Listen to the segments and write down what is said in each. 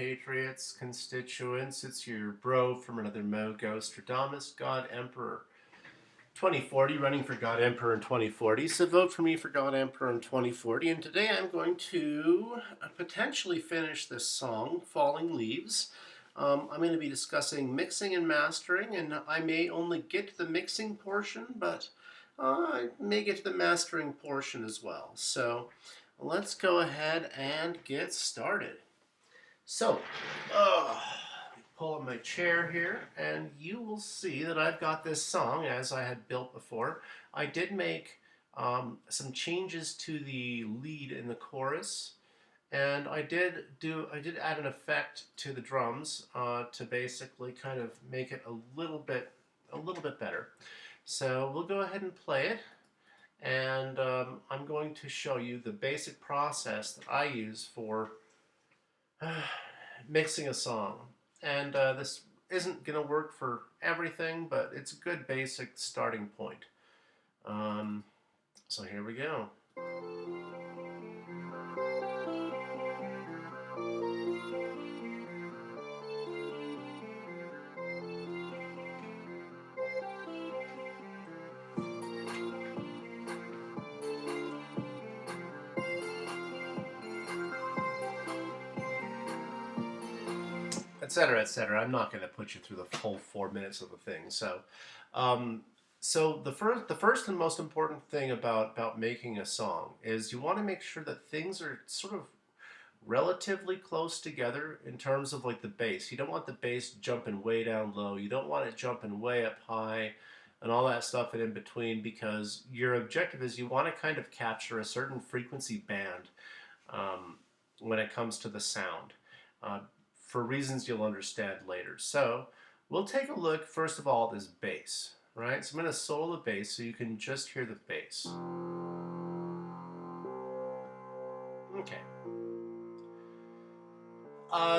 compatriots, constituents. It's your bro from another Mo, Stradamus, God Emperor 2040, running for God Emperor in 2040. So vote for me for God Emperor in 2040. And today I'm going to potentially finish this song, Falling Leaves. I'm going to be discussing mixing and mastering, and I may only get to the mixing portion, but I may get to the mastering portion as well. So let's go ahead and get started. So, pull up my chair here, and you will see that I've got this song as I had built before. I did make some changes to the lead in the chorus, and I did add an effect to the drums to basically kind of make it a little bit better. So we'll go ahead and play it, and I'm going to show you the basic process that I use for mixing a song. And this isn't going to work for everything, but it's a good basic starting point. So here we go. Etc. etc. I'm not going to put you through the whole 4 minutes of the thing. So the first and most important thing about making a song is you want to make sure that things are sort of relatively close together in terms of like the bass. You don't want the bass jumping way down low. You don't want it jumping way up high and all that stuff in between, because your objective is you want to kind of capture a certain frequency band when it comes to the sound. For reasons you'll understand later. So we'll take a look first of all at this bass, right? So I'm going to solo the bass so you can just hear the bass. Okay.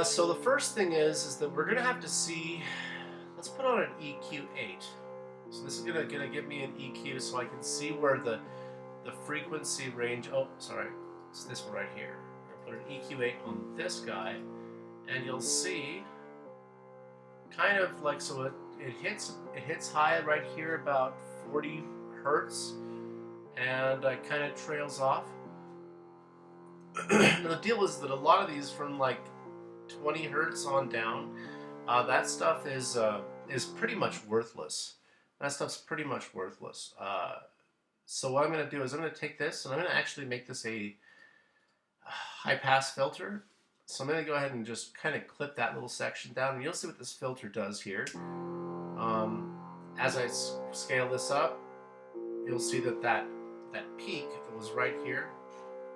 So the first thing is that we're going to have to see, let's put on an EQ8. So this is going to give me an EQ so I can see where the frequency range, oh, sorry, it's this one right here. I'm going to put an EQ8 on this guy, and you'll see kind of like, so it hits high right here about 40 hertz, and it kind of trails off. The deal is that a lot of these from like 20 hertz on down, that stuff is pretty much worthless. That stuff's pretty much worthless. So what I'm going to do is I'm going to take this and I'm going to actually make this a high pass filter. So I'm going to go ahead and just kind of clip that little section down, and you'll see what this filter does here. As I scale this up, you'll see that peak that was right here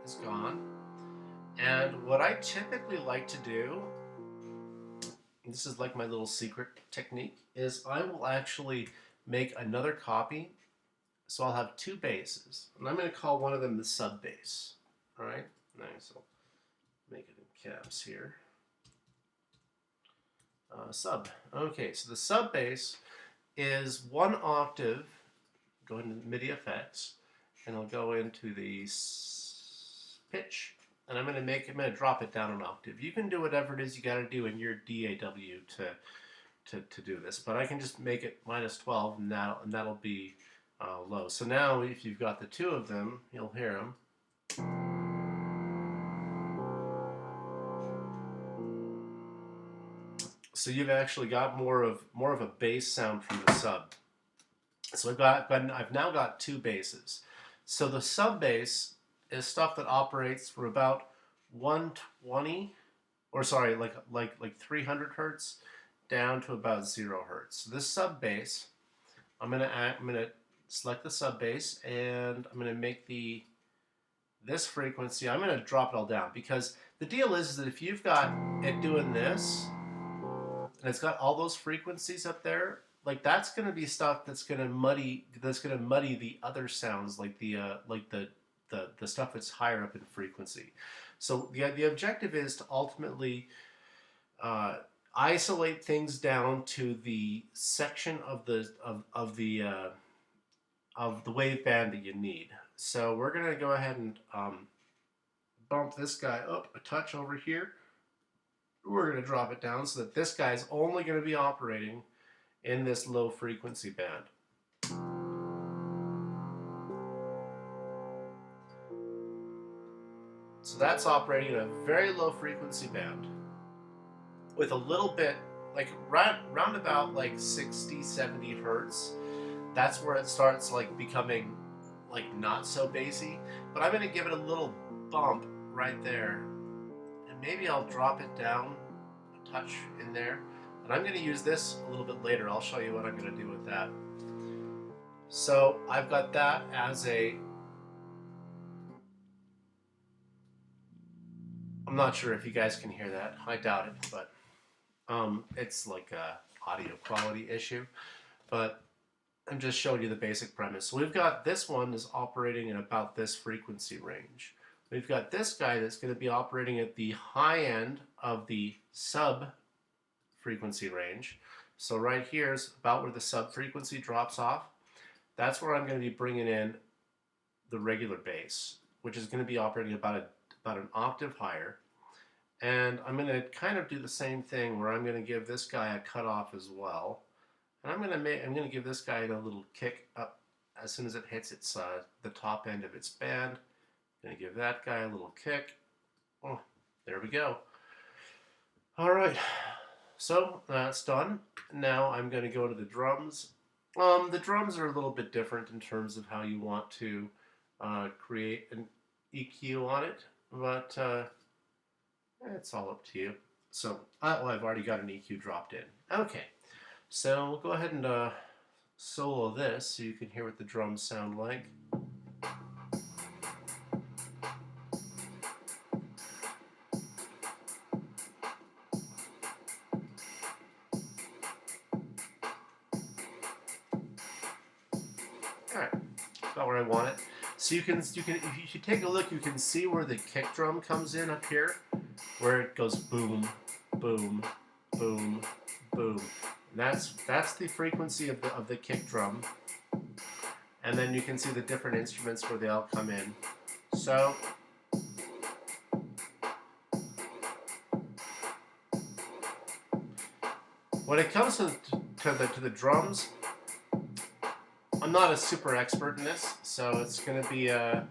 is gone. And what I typically like to do, and this is like my little secret technique, is I will actually make another copy. So I'll have two basses, and I'm going to call one of them the sub bass. All right, nice. I'll make it in caps here. Sub. Okay, so the sub bass is one octave. Go into MIDI effects, and I'll go into the pitch, and I'm going to drop it down an octave. You can do whatever it is you got to do in your DAW to do this, but I can just make it -12, and that'll be low. So now, if you've got the two of them, you'll hear them. So you've actually got more of a bass sound from the sub. So I've now got two basses. So the sub bass is stuff that operates from about 120, or sorry, like 300 hertz down to about 0 hertz. So this sub bass, I'm gonna select the sub bass, and I'm gonna make this frequency. I'm gonna drop it all down, because the deal is that if you've got it doing this, and it's got all those frequencies up there, like that's going to be stuff that's going to muddy the other sounds, like the stuff that's higher up in frequency. So the objective is to ultimately isolate things down to the section of the wave band that you need. So we're going to go ahead and bump this guy up a touch over here. we're going to drop it down so that this guy's only going to be operating in this low frequency band. So that's operating in a very low frequency band with a little bit, like round about like 60, 70 hertz. That's where it starts like becoming like not so bassy. But I'm going to give it a little bump right there. And maybe I'll drop it down a touch in there. And I'm going to use this a little bit later. I'll show you what I'm going to do with that. So I've got that as a... I'm not sure if you guys can hear that. I doubt it, but it's like a audio quality issue. But I'm just showing you the basic premise. So we've got this one is operating in about this frequency range. We've got this guy that's going to be operating at the high end of the sub frequency range. So right here is about where the sub frequency drops off. That's where I'm going to be bringing in the regular bass, which is going to be operating about an octave higher. And I'm going to kind of do the same thing where I'm going to give this guy a cutoff as well. And I'm going to give this guy a little kick up as soon as it hits its the top end of its band. I'm going to give that guy a little kick. Oh, there we go. All right, so that's done. Now I'm going to go to the drums. The drums are a little bit different in terms of how you want to create an EQ on it, but it's all up to you. So, well, I've already got an EQ dropped in. Okay, so we'll go ahead and solo this so you can hear what the drums sound like. All right, about where I want it. So if you take a look, you can see where the kick drum comes in up here, where it goes boom, boom, boom, boom. And that's the frequency of the kick drum. And then you can see the different instruments where they all come in. So when it comes to the drums, I'm not a super expert in this, so it's going to be yeah,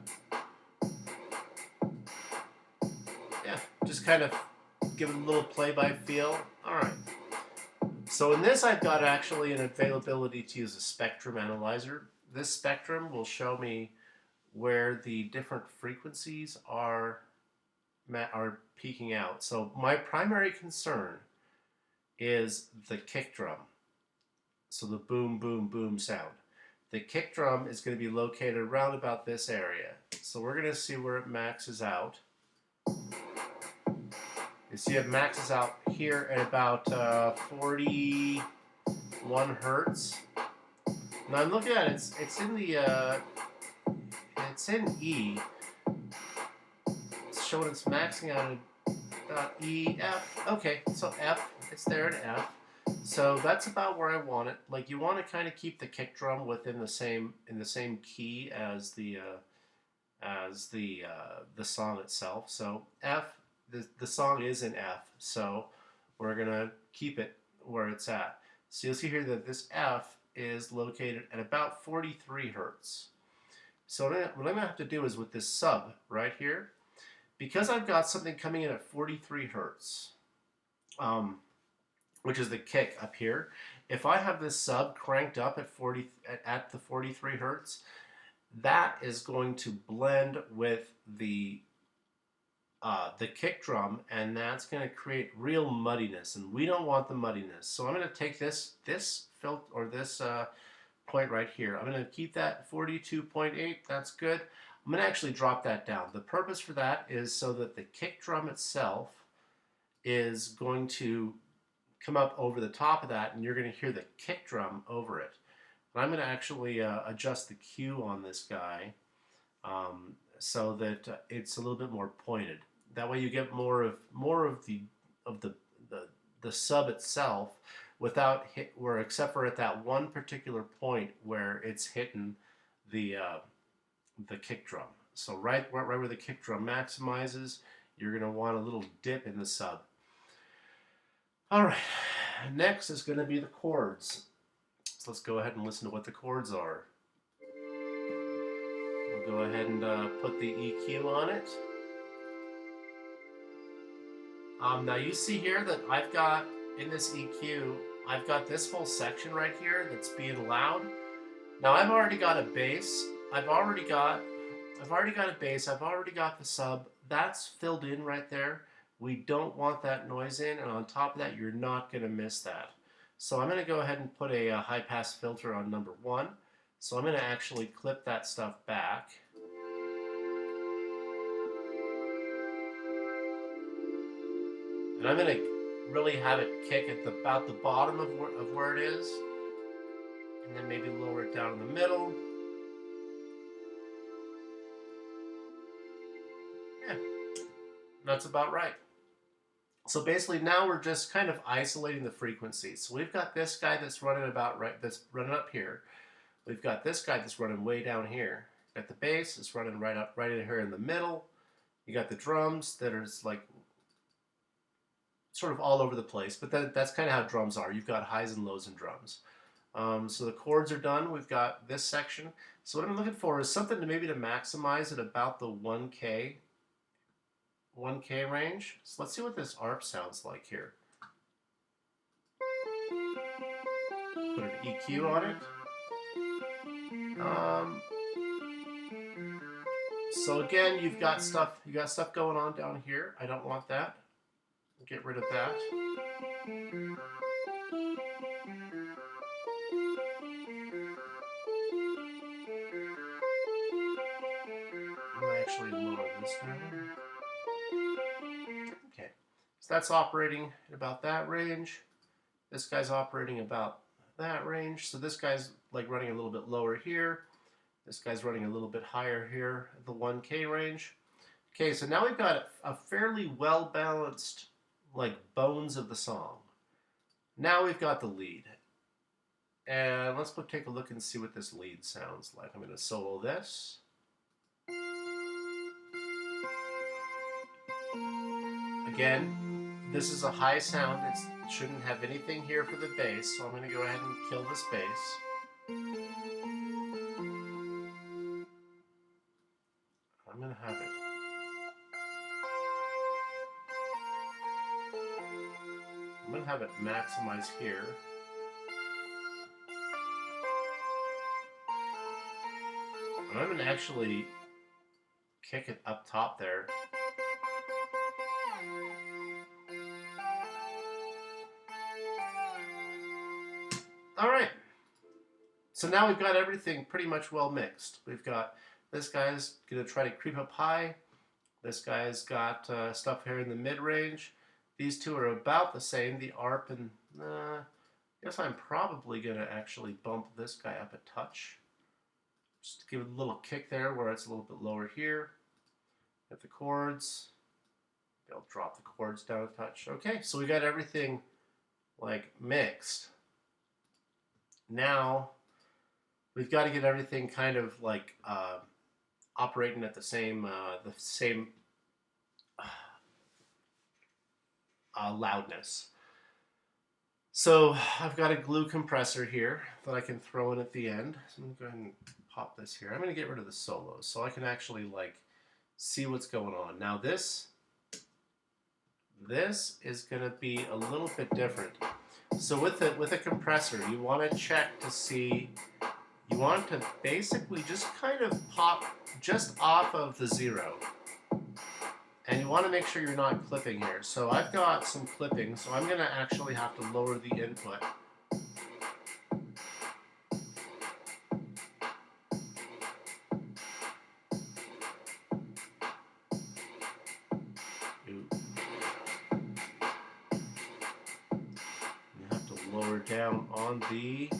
just kind of give it a little play-by feel. All right. So in this, I've got actually an availability to use a spectrum analyzer. This spectrum will show me where the different frequencies are peaking out. So my primary concern is the kick drum. So the boom, boom, boom sound. The kick drum is going to be located around about this area. So we're going to see where it maxes out. You see it maxes out here at about 41 hertz. Now I'm looking at it, it's in the it's in E. It's showing it's maxing out at about E, F. Okay, so F, it's there at F. So that's about where I want it. Like you want to kind of keep the kick drum within the same key as the song itself. So F, the song is in F, so we're gonna keep it where it's at. So you'll see here that this F is located at about 43 hertz. So what I'm gonna have to do is with this sub right here, because I've got something coming in at 43 hertz, which is the kick up here. If I have this sub cranked up at the 43 hertz, that is going to blend with the kick drum, and that's going to create real muddiness, and we don't want the muddiness. So I'm going to take this filter or this point right here. I'm going to keep that 42.8. That's good. I'm going to actually drop that down. The purpose for that is so that the kick drum itself is going to come up over the top of that, and you're going to hear the kick drum over it. And I'm going to actually adjust the Q on this guy so that it's a little bit more pointed. That way you get more of the sub itself without except for at that one particular point where it's hitting the kick drum. So right where the kick drum maximizes, you're going to want a little dip in the sub. All right, next is going to be the chords. So let's go ahead and listen to what the chords are. We'll go ahead and put the EQ on it. Now you see here that I've got, in this EQ, I've got this whole section right here that's being loud. Now I've already got a bass. I've already got a bass. I've already got the sub. That's filled in right there. We don't want that noise in, and on top of that, you're not going to miss that. So I'm going to go ahead and put a high pass filter on number 1. So I'm going to actually clip that stuff back. And I'm going to really have it kick at about the bottom of where it is. And then maybe lower it down in the middle. Yeah, that's about right. So basically now we're just kind of isolating the frequencies. So we've got this guy that's running about right, that's running up here. We've got this guy that's running way down here. Got the bass that's running right in here in the middle. You got the drums that are like sort of all over the place, but that's kind of how drums are. You've got highs and lows in drums. So the chords are done. We've got this section. So what I'm looking for is something to maybe to maximize at about the 1K range. So let's see what this ARP sounds like here. Put an EQ on it. So again, you've got stuff going on down here. I don't want that. Get rid of that. I'm actually lower this down. Okay, so that's operating at about that range. This guy's operating about that range. So this guy's like running a little bit lower here. This guy's running a little bit higher here at the 1K range. Okay, so now we've got a fairly well-balanced like bones of the song. Now we've got the lead. And let's go take a look and see what this lead sounds like. I'm going to solo this. Again, this is a high sound. It shouldn't have anything here for the bass, so I'm going to go ahead and kill this bass. I'm going to have it. I'm going to have it maximize here. And I'm going to actually kick it up top there. All right. So now we've got everything pretty much well mixed. We've got this guy's going to try to creep up high. This guy's got stuff here in the mid-range. These two are about the same, the ARP and I guess I'm probably going to actually bump this guy up a touch. Just to give it a little kick there where it's a little bit lower here. At the chords. I'll drop the chords down a touch. Okay, so we got everything like mixed. Now we've got to get everything kind of like operating at the same loudness. So I've got a glue compressor here that I can throw in at the end. So I'm going to go ahead and pop this here. I'm going to get rid of the solos so I can actually like see what's going on. Now this is going to be a little bit different. So with a compressor, you want to check to see, you want to basically just kind of pop just off of the 0. And you want to make sure you're not clipping here. So I've got some clipping, so I'm going to actually have to lower the input. You have to lower down on the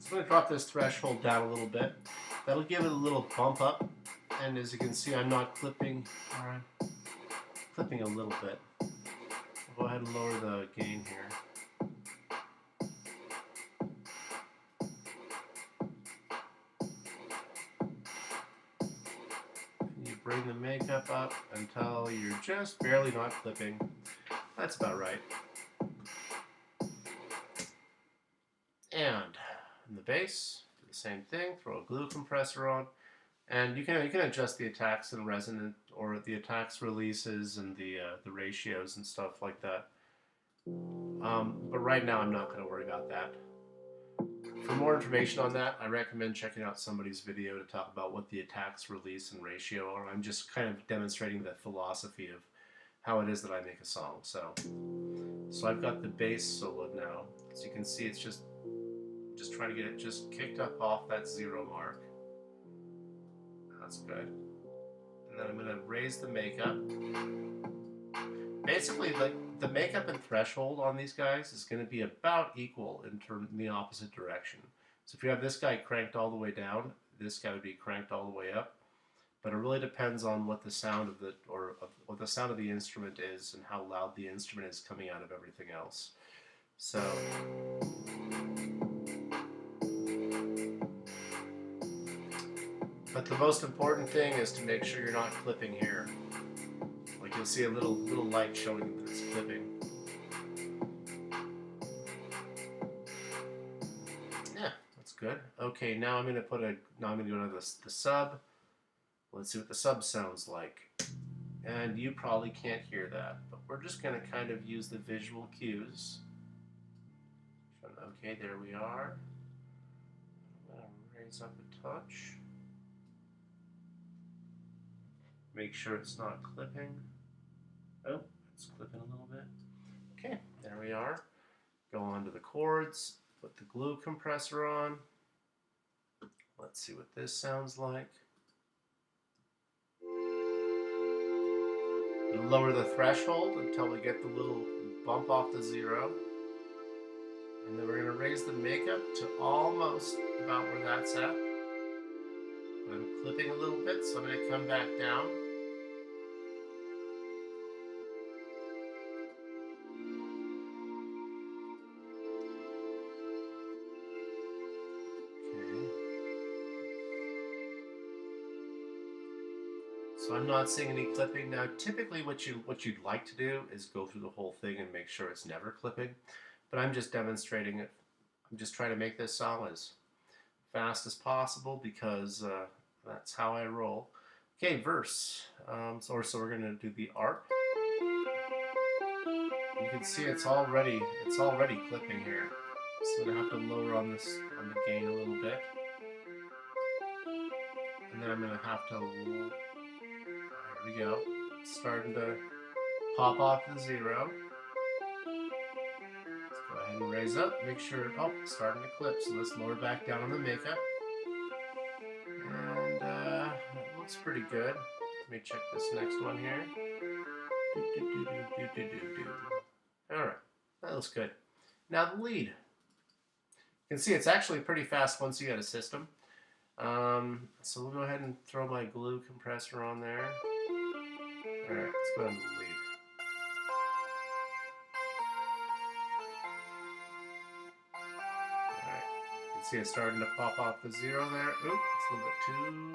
I'm going to drop this threshold down a little bit. That'll give it a little bump up. And as you can see, I'm not clipping. All right, clipping a little bit. I'll go ahead and lower the gain here. bring the makeup up until you're just barely not clipping. That's about right. And in the bass, do the same thing. Throw a glue compressor on, and you can adjust the attacks and resonant, or the attacks releases and the ratios and stuff like that. But right now, I'm not going to worry about that. For more information on that, I recommend checking out somebody's video to talk about what the attacks, release, and ratio are. I'm just kind of demonstrating the philosophy of how it is that I make a song. So I've got the bass soloed now. As you can see, it's just trying to get it just kicked up off that 0 mark. That's good. And then I'm going to raise the makeup. Basically, like the makeup and threshold on these guys is going to be about equal in the opposite direction. So if you have this guy cranked all the way down, this guy would be cranked all the way up. But it really depends on what the sound of what the sound of the instrument is and how loud the instrument is coming out of everything else. So but the most important thing is to make sure you're not clipping here. Like you'll see a little light showing that it's clipping. Yeah, that's good. Okay, now I'm going to go to the sub. Let's see what the sub sounds like. And you probably can't hear that, but we're just going to kind of use the visual cues. Okay, there we are. I'm going to raise up a touch. Make sure it's not clipping. Oh, it's clipping a little bit. Okay, there we are. Go on to the chords, put the glue compressor on. Let's see what this sounds like. We'll lower the threshold until we get the little bump off the 0. And then we're going to raise the makeup to almost about where that's at. I'm clipping a little bit, so I'm going to come back down. So I'm not seeing any clipping. Now typically what you'd like to do is go through the whole thing and make sure it's never clipping. But I'm just demonstrating it. I'm just trying to make this song as fast as possible because that's how I roll. Okay, verse. So we're going to do the arp. You can see it's already clipping here. So I'm going to have to lower on the gain a little bit. And then I'm going to have to, there we go, starting to pop off the 0. Let's go ahead and raise up, make sure, it's starting to clip, so let's lower back down on the makeup. And it looks pretty good. Let me check this next one here. Alright, that looks good. Now the lead. You can see it's actually pretty fast once you get a system. So we'll go ahead and throw my glue compressor on there. Alright, let's go ahead and lead. Alright, you can see it's starting to pop off the 0 there. Oop, it's a little bit too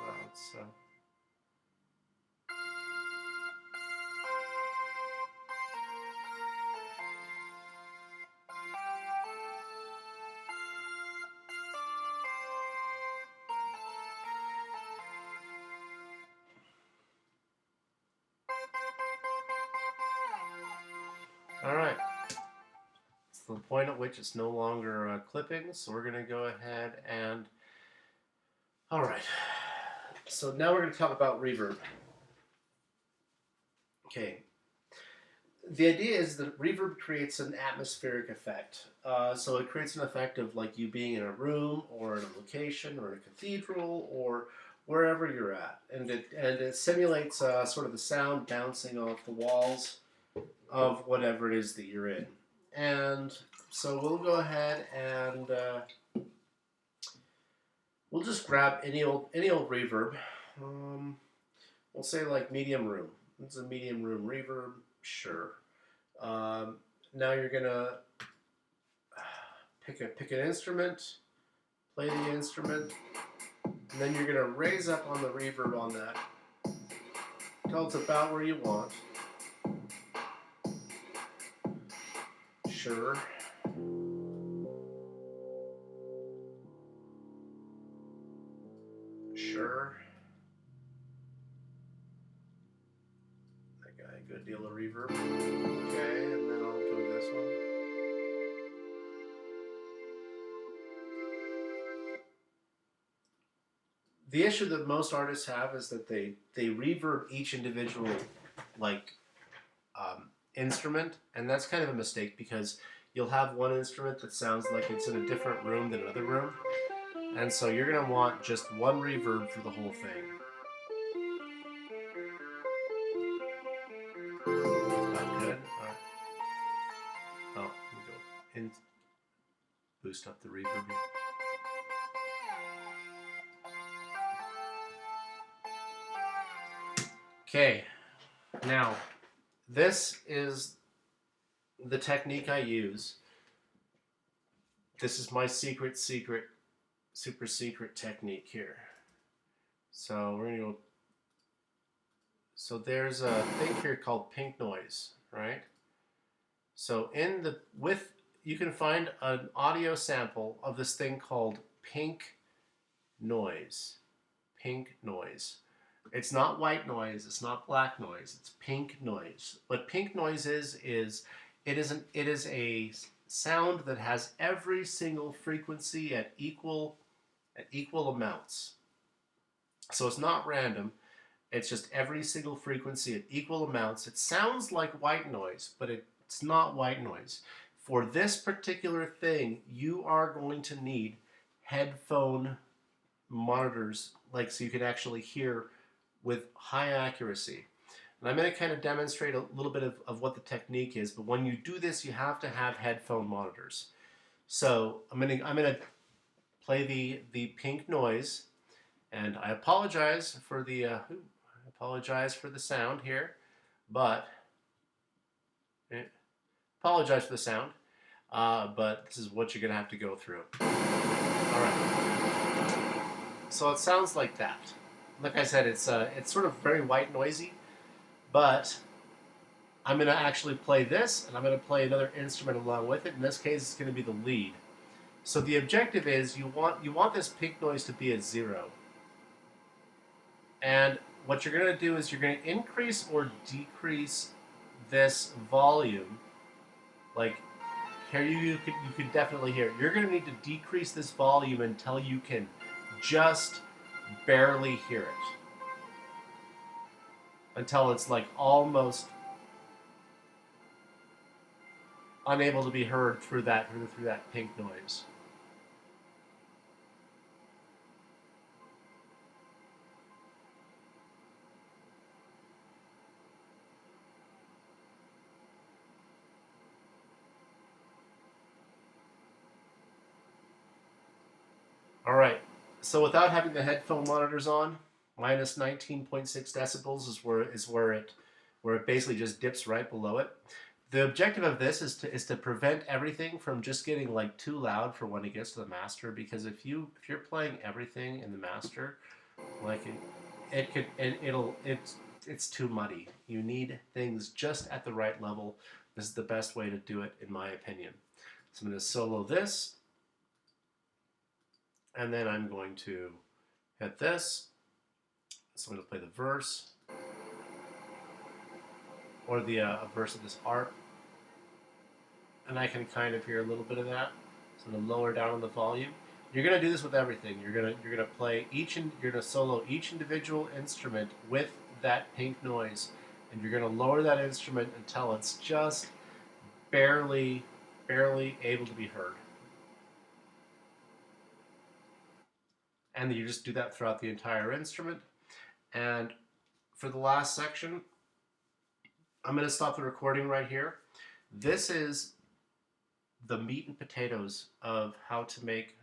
loud, so. Alright, it's the point at which it's no longer clipping, so we're going to go ahead and... Alright, so now we're going to talk about reverb. Okay, the idea is that reverb creates an atmospheric effect. So it creates an effect of like you being in a room or in a location or in a cathedral or wherever you're at. And it simulates sort of the sound bouncing off the walls of whatever it is that you're in. And so we'll go ahead and we'll just grab any old reverb. We'll say like medium room. It's a medium room reverb, sure. Now you're gonna pick an instrument, play the instrument, And then you're going to raise up on the reverb on that until it's about where you want. Sure. Sure. I got a good deal of reverb. Okay, and then I'll go this one. The issue that most artists have is that they reverb each individual instrument, and that's kind of a mistake because you'll have one instrument that sounds like it's in a different room than another room, and so you're going to want just one reverb for the whole thing. Not good. All right. Oh, let me go and boost up the reverb. Okay, now this is the technique I use. This is my super secret technique here. So we're gonna go. So there's a thing here called pink noise, right? So you can find an audio sample of this thing called pink noise. Pink noise. It's not white noise, it's not black noise, it's pink noise. What pink noise is it is a sound that has every single frequency at equal amounts. So it's not random. It's just every single frequency at equal amounts. It sounds like white noise, but it's not white noise. For this particular thing, you are going to need headphone monitors, so you can actually hear with high accuracy. And I'm going to kind of demonstrate a little bit of what the technique is, but when you do this, you have to have headphone monitors. So I'm going to play the pink noise, and I apologize for the sound here, but apologize for the sound, but this is what you're going to have to go through. All right. So it sounds like that. Like I said, it's sort of very white noisy, but I'm going to actually play this, and I'm going to play another instrument along with it. In this case, it's going to be the lead. So the objective is you want this pink noise to be at 0. And what you're going to do is you're going to increase or decrease this volume. Like here, you could definitely hear it. You're going to need to decrease this volume until you can just barely hear it, until it's like almost unable to be heard through that pink noise. All right. So without having the headphone monitors on, minus 19.6 decibels is where it basically just dips right below it. The objective of this is to prevent everything from just getting like too loud for when it gets to the master, because if you're playing everything in the master, like it's too muddy. You need things just at the right level. This is the best way to do it, in my opinion. So I'm going to solo this, and then I'm going to hit this. So I'm going to play the verse, or the verse of this harp, and I can kind of hear a little bit of that. So I'm going to lower down on the volume. You're going to do this with everything. You're going to play you're going to solo each individual instrument with that pink noise, and you're going to lower that instrument until it's just barely able to be heard. And you just do that throughout the entire instrument. And for the last section, I'm going to stop the recording right here. This is the meat and potatoes of how to make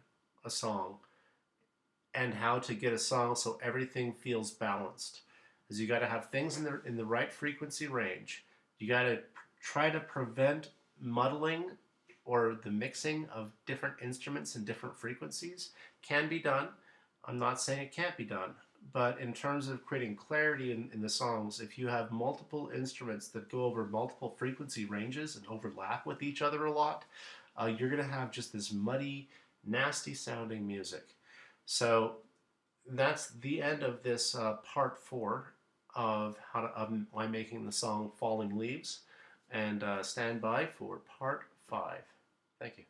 a song and how to get a song so everything feels balanced. Is you got to have things in the right frequency range. You got to try to prevent muddling or the mixing of different instruments and different frequencies. Can be done. I'm not saying it can't be done, but in terms of creating clarity in the songs, if you have multiple instruments that go over multiple frequency ranges and overlap with each other a lot, you're going to have just this muddy, nasty sounding music. So that's the end of this part 4 of why making the song Falling Leaves. And stand by for part 5. Thank you.